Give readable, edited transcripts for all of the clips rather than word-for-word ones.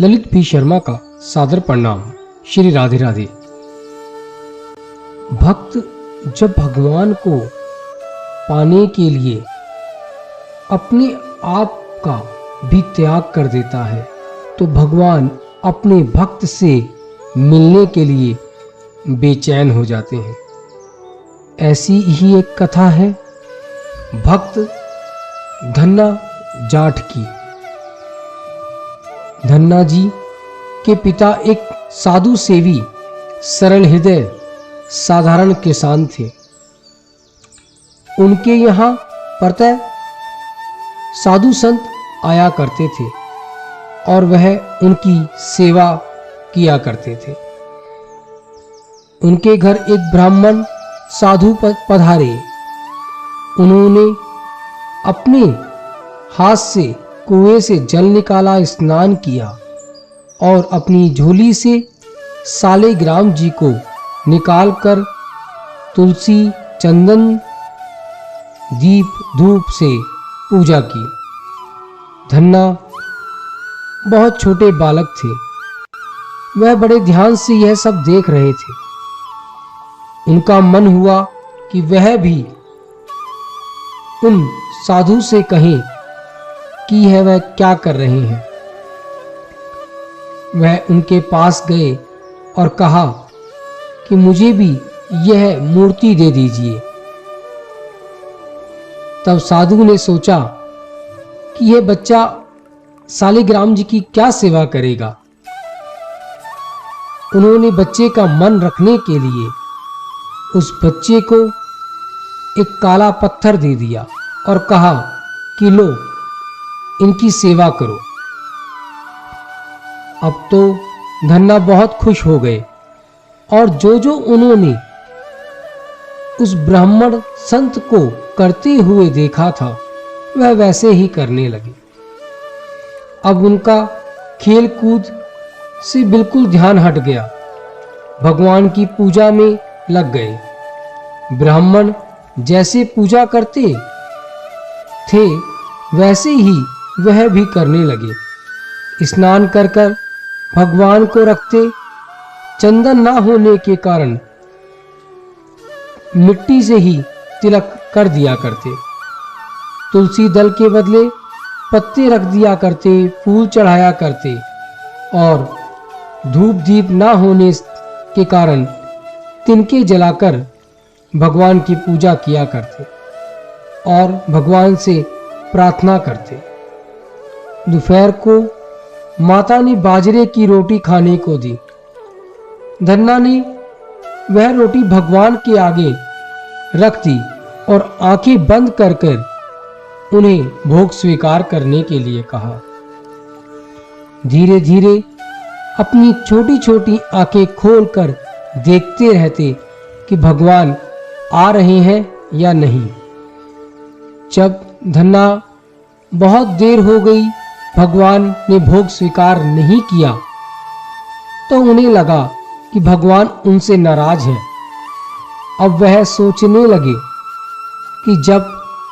Lalit P Sharma का सादर प्रणाम। श्री राधे राधे। भक्त जब भगवान को पाने के लिए अपने आप का भी त्याग कर देता है तो भगवान अपने भक्त से मिलने के लिए बेचैन हो जाते हैं। ऐसी ही एक कथा है भक्त धन्ना जाट की। धन्ना जी के पिता एक साधु सेवी, सरल हृदय, साधारण किसान थे। उनके यहाँ प्रातः साधु संत आया करते थे और वह उनकी सेवा किया करते थे। उनके घर एक ब्राह्मण साधु पधारे। उन्होंने अपने हाथ से कुएं से जल निकाला, स्नान किया और अपनी झोली से सालिग्राम जी को निकालकर तुलसी, चंदन, दीप, धूप से पूजा की। धन्ना बहुत छोटे बालक थे। वह बड़े ध्यान से यह सब देख रहे थे। उनका मन हुआ कि वह भी उन साधु से कहें कि यह वह क्या कर रहे हैं। वह उनके पास गए और कहा कि मुझे भी यह मूर्ति दे दीजिए। तब साधु ने सोचा कि यह बच्चा सालिग्राम जी की क्या सेवा करेगा। उन्होंने बच्चे का मन रखने के लिए उस बच्चे को एक काला पत्थर दे दिया और कहा कि लो, इनकी सेवा करो। अब तो धन्ना बहुत खुश हो गए और जो जो उन्होंने उस ब्राह्मण संत को करते हुए देखा था वह वैसे ही करने लगे। अब उनका खेल कूद से बिल्कुल ध्यान हट गया। भगवान की पूजा में लग गए। ब्राह्मण जैसे पूजा करते थे वैसे ही वह भी करने लगे। स्नान कर कर भगवान को रखते। चंदन ना होने के कारण मिट्टी से ही तिलक कर दिया करते। तुलसी दल के बदले पत्ते रख दिया करते, फूल चढ़ाया करते और धूप दीप ना होने के कारण तिनके जलाकर भगवान की पूजा किया करते और भगवान से प्रार्थना करते। दोपहर को माता ने बाजरे की रोटी खाने को दी। धन्ना ने वह रोटी भगवान के आगे रख दी और आंखें बंद कर कर उन्हें भोग स्वीकार करने के लिए कहा। धीरे धीरे अपनी छोटी छोटी आंखें खोलकर देखते रहते कि भगवान आ रहे हैं या नहीं। जब धन्ना बहुत देर हो गई, भगवान ने भोग स्वीकार नहीं किया तो उन्हें लगा कि भगवान उनसे नाराज है। अब वह सोचने लगे कि जब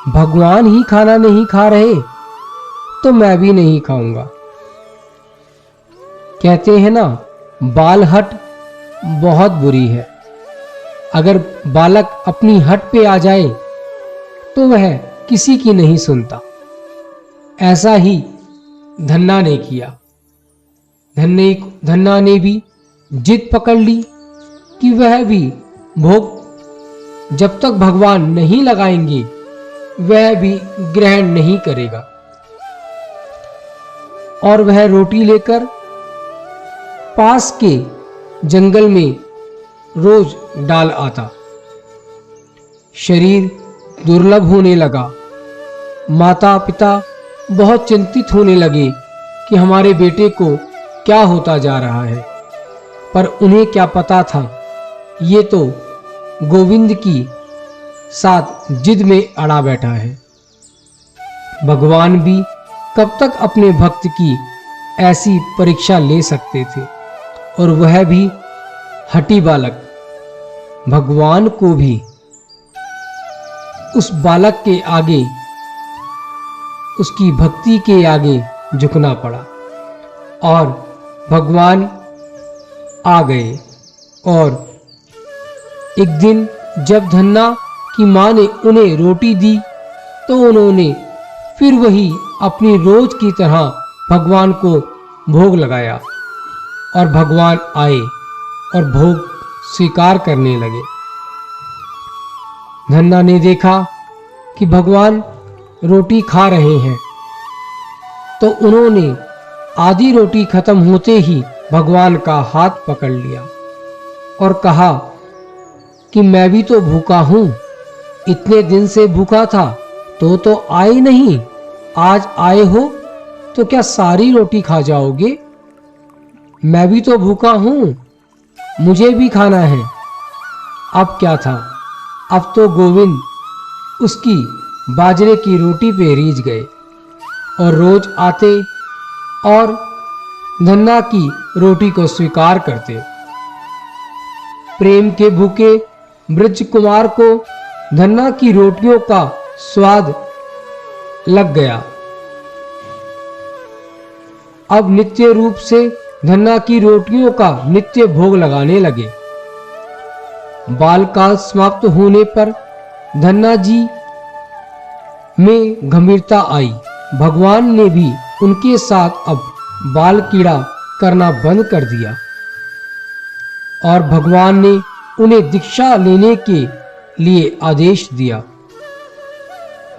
भगवान ही खाना नहीं खा रहे तो मैं भी नहीं खाऊंगा। कहते हैं ना, बाल-हट बहुत बुरी है। अगर बालक अपनी हट पे आ जाए तो वह किसी की नहीं सुनता। ऐसा ही धन्ना ने किया। धन्ना ने भी जिद पकड़ ली कि वह भी भोग जब तक भगवान नहीं लगाएंगे वह भी ग्रहण नहीं करेगा। और वह रोटी लेकर पास के जंगल में रोज डाल आता। शरीर दुर्लभ होने लगा। माता पिता बहुत चिंतित होने लगे कि हमारे बेटे को क्या होता जा रहा है। पर उन्हें क्या पता था, ये तो गोविंद की साथ जिद में अड़ा बैठा है। भगवान भी कब तक अपने भक्त की ऐसी परीक्षा ले सकते थे, और वह भी हठी बालक। भगवान को भी उस बालक के आगे, उसकी भक्ति के आगे झुकना पड़ा और भगवान आ गए और एक दिन जब धन्ना की मां ने उन्हें रोटी दी तो उन्होंने फिर वही अपनी रोज की तरह भगवान को भोग लगाया और भगवान आए और भोग स्वीकार करने लगे। धन्ना ने देखा कि भगवान रोटी खा रहे हैं तो उन्होंने आधी रोटी खत्म होते ही भगवान का हाथ पकड़ लिया और कहा कि मैं भी तो भूखा हूं, इतने दिन से भूखा था तो आए नहीं, आज आए हो तो क्या सारी रोटी खा जाओगे? मैं भी तो भूखा हूं, मुझे भी खाना है। अब क्या था, अब तो गोविंद उसकी बाजरे की रोटी पे रीझ गए और रोज आते और धन्ना की रोटी को स्वीकार करते। प्रेम के भूखे ब्रज कुमार को धन्ना की रोटियों का स्वाद लग गया। अब नित्य रूप से धन्ना की रोटियों का नित्य भोग लगाने लगे। बालकाल समाप्त होने पर धन्ना जी में गंभीरता आई। भगवान ने भी उनके साथ अब बाल कीड़ा करना बंद कर दिया और भगवान ने उन्हें दीक्षा लेने के लिए आदेश दिया।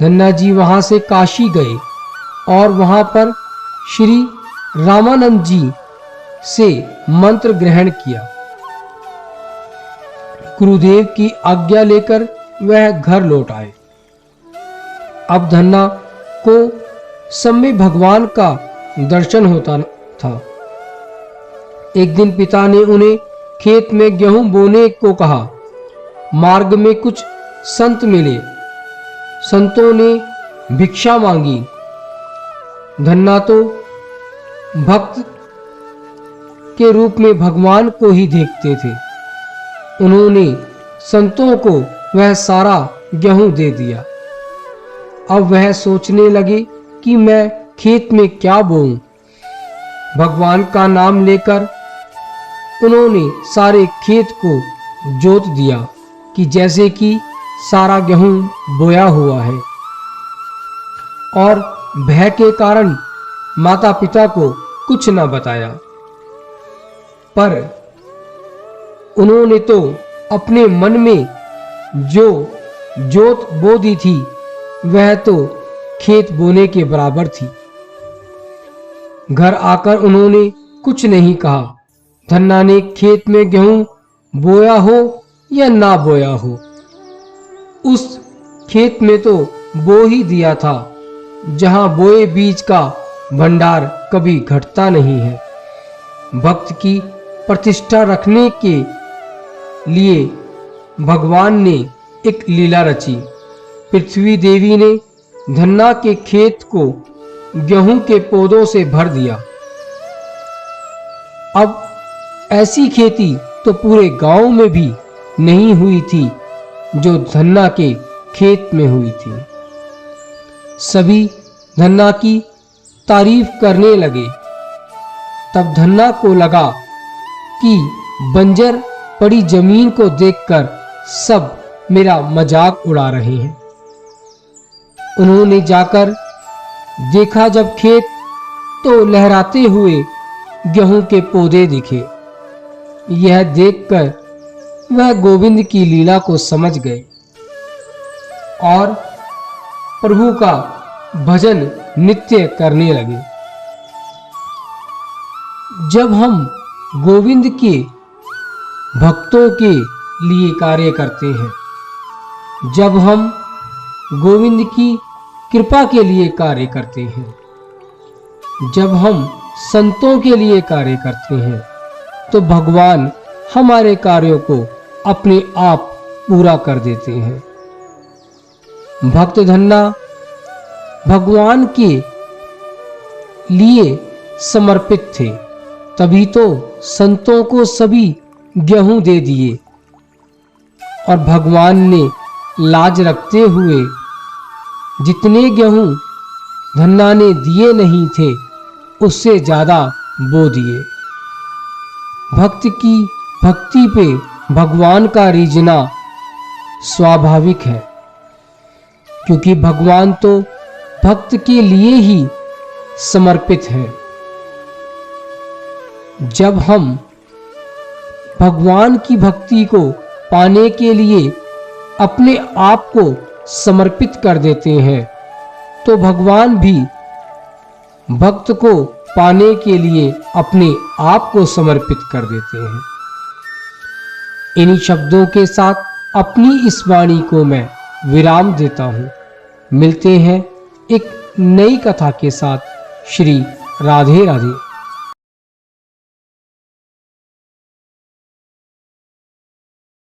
धन्ना जी वहां से काशी गए और वहां पर श्री रामानंद जी से मंत्र ग्रहण किया। गुरुदेव की आज्ञा लेकर वह घर लौट आए। अब धन्ना को समय भगवान का दर्शन होता था। एक दिन पिता ने उन्हें खेत में गेहूं बोने को कहा। मार्ग में कुछ संत मिले। संतों ने भिक्षा मांगी। धन्ना तो भक्त के रूप में भगवान को ही देखते थे। उन्होंने संतों को वह सारा गेहूं दे दिया। अब वह सोचने लगे कि मैं खेत में क्या बोऊं। भगवान का नाम लेकर उन्होंने सारे खेत को जोत दिया कि जैसे कि सारा गेहूं बोया हुआ है, और भय के कारण माता पिता को कुछ न बताया। पर उन्होंने तो अपने मन में जो जोत बो दी थी वह तो खेत बोने के बराबर थी। घर आकर उन्होंने कुछ नहीं कहा। धन्ना ने खेत में गेहूं बोया हो या ना बोया हो, उस खेत में तो बो ही दिया था जहां बोए बीज का भंडार कभी घटता नहीं है। भक्त की प्रतिष्ठा रखने के लिए भगवान ने एक लीला रची। पृथ्वी देवी ने धन्ना के खेत को गेहूं के पौधों से भर दिया। अब ऐसी खेती तो पूरे गांव में भी नहीं हुई थी जो धन्ना के खेत में हुई थी। सभी धन्ना की तारीफ करने लगे। तब धन्ना को लगा कि बंजर पड़ी जमीन को देखकर सब मेरा मजाक उड़ा रहे हैं। उन्होंने जाकर देखा जब खेत, तो लहराते हुए गेहूं के पौधे दिखे। यह देखकर वह गोविंद की लीला को समझ गए और प्रभु का भजन नित्य करने लगे। जब हम गोविंद के भक्तों के लिए कार्य करते हैं, जब हम गोविंद की कृपा के लिए कार्य करते हैं, जब हम संतों के लिए कार्य करते हैं, तो भगवान हमारे कार्यों को अपने आप पूरा कर देते हैं। भक्त धन्ना भगवान के लिए समर्पित थे, तभी तो संतों को सभी गेहूं दे दिए और भगवान ने लाज रखते हुए जितने गेहूं धन्ना ने दिए नहीं थे उससे ज्यादा बो दिए। भक्त की भक्ति पे भगवान का रीझना स्वाभाविक है, क्योंकि भगवान तो भक्त के लिए ही समर्पित है। जब हम भगवान की भक्ति को पाने के लिए अपने आप को समर्पित कर देते हैं, तो भगवान भी भक्त को पाने के लिए अपने आप को समर्पित कर देते हैं। इन्हीं शब्दों के साथ अपनी इस वाणी को मैं विराम देता हूँ। मिलते हैं एक नई कथा के साथ। श्री राधे राधे।